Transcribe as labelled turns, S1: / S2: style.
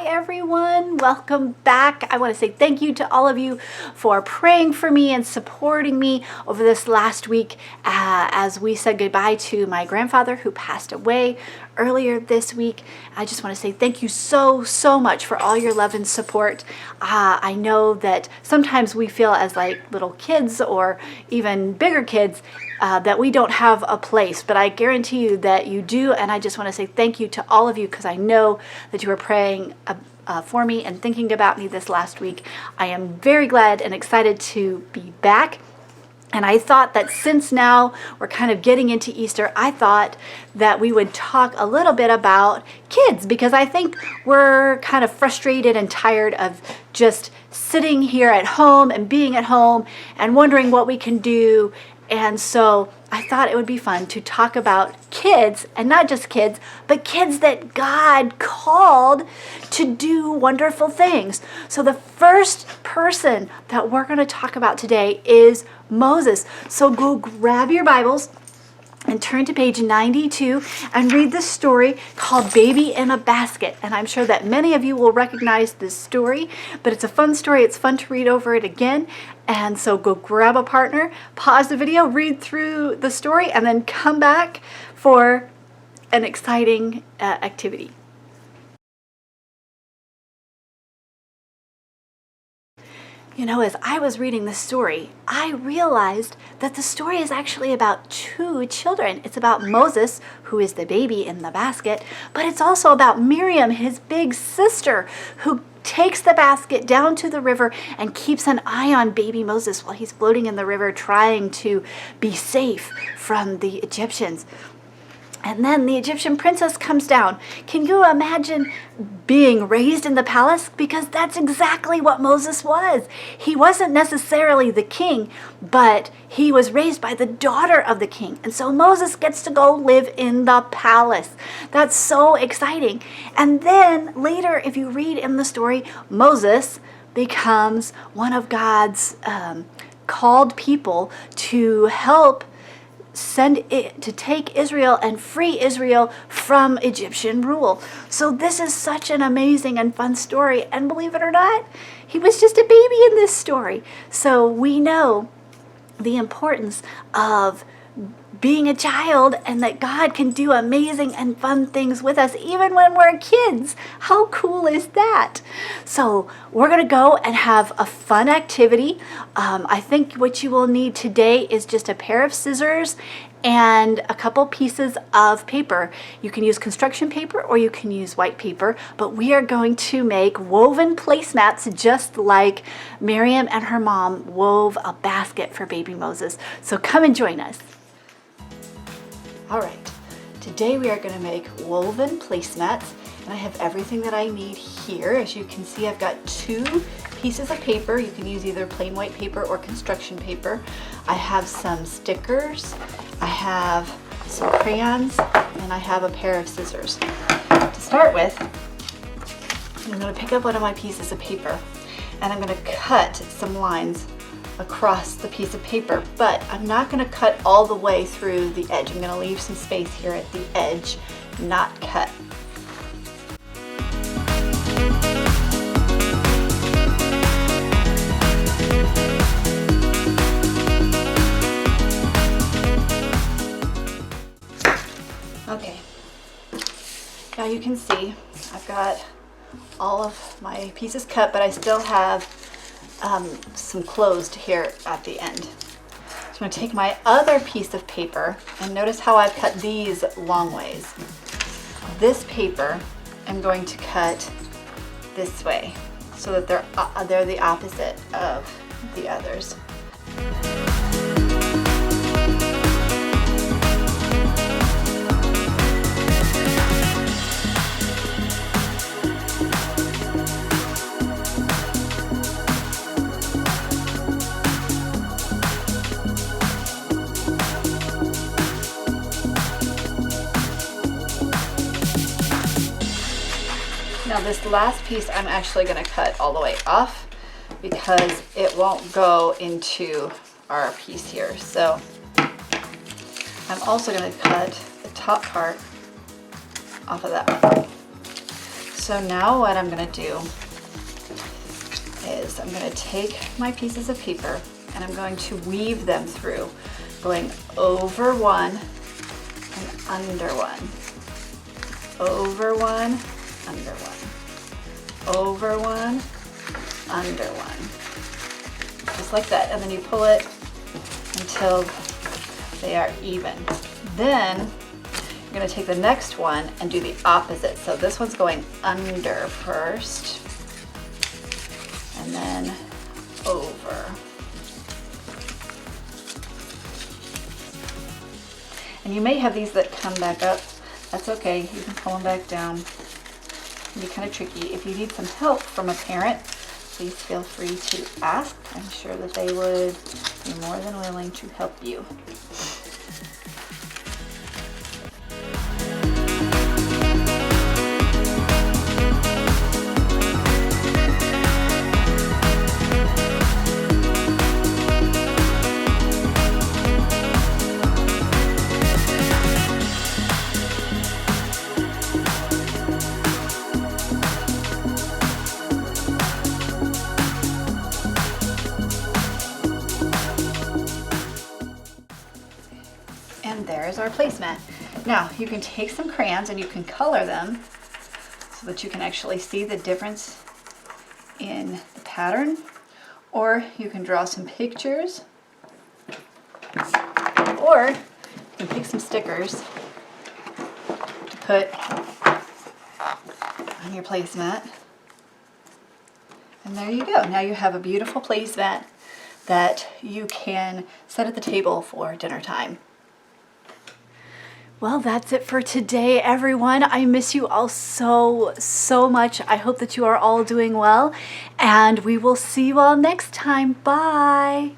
S1: everyone. Welcome back. I want to say thank you to all of you for praying for me and supporting me over this last week as we said goodbye to my grandfather who passed away earlier this week. I just want to say thank you so much for all your love and support. I know that sometimes we feel as like little kids or even bigger kids that we don't have a place, but I guarantee you that you do, and I just want to say thank you to all of you because I know that you were praying for me and thinking about me this last week. I am very glad and excited to be back. And I thought that since now we're kind of getting into Easter, I thought that we would talk a little bit about kids because I think we're kind of frustrated and tired of just sitting here at home and being at home and wondering what we can do. And so I thought it would be fun to talk about kids, and not just kids, but kids that God called to do wonderful things. So the first person that we're going to talk about today is Moses. So go grab your Bibles and turn to page 92 and read this story called Baby in a Basket. And I'm sure that many of you will recognize this story, but it's a fun story. It's fun to read over it again. And so go grab a partner, pause the video, read through the story, and then come back for an exciting activity. You know, as I was reading this story, I realized that the story is actually about two children. It's about Moses, who is the baby in the basket, but it's also about Miriam, his big sister, who takes the basket down to the river and keeps an eye on baby Moses while he's floating in the river trying to be safe from the Egyptians. And then the Egyptian princess comes down. Can you imagine being raised in the palace? Because that's exactly what Moses was. He wasn't necessarily the king, but he was raised by the daughter of the king. And so Moses gets to go live in the palace. That's so exciting. And then later, if you read in the story, Moses becomes one of God's called people to help send it to take Israel and free Israel from Egyptian rule. So this is such an amazing and fun story. And believe it or not, he was just a baby in this story. So we know the importance of being a child and that God can do amazing and fun things with us even when we're kids. How cool is that? So we're going to go and have a fun activity. I think what you will need today is just a pair of scissors and a couple pieces of paper. You can use construction paper or you can use white paper, but we are going to make woven placemats just like Miriam and her mom wove a basket for baby Moses. So come and join us. All right, today we are going to make woven placemats, and I have everything that I need here. As you can see, I've got two pieces of paper. You can use either plain white paper or construction paper. I have some stickers, I have some crayons, and I have a pair of scissors. To start with, I'm going to pick up one of my pieces of paper, and I'm going to cut some lines across the piece of paper, but I'm not going to cut all the way through the edge. I'm going to leave some space here at the edge, not cut. Okay, now you can see I've got all of my pieces cut, but I still have some closed here at the end. So I'm going to take my other piece of paper and notice how I've cut these long ways. This paper I'm going to cut this way so that they're the opposite of the others. Now this last piece I'm actually going to cut all the way off because it won't go into our piece here. So I'm also going to cut the top part off of that one. So now what I'm gonna do is I'm gonna take my pieces of paper and I'm going to weave them through, going over one and under one, over one, under one, over one, under one, just like that. And then you pull it until they are even. Then you're gonna take the next one and do the opposite. So this one's going under first, and then over. And you may have these that come back up. That's okay, you can pull them back down. It can be kind of tricky. If you need some help from a parent, please feel free to ask. I'm sure that they would be more than willing to help you. And there's our placemat. Now you can take some crayons and you can color them so that you can actually see the difference in the pattern, or you can draw some pictures, or you can pick some stickers to put on your placemat. And there you go. Now you have a beautiful placemat that you can set at the table for dinner time. Well, that's it for today, everyone. I miss you all so, so much. I hope that you are all doing well, and we will see you all next time. Bye.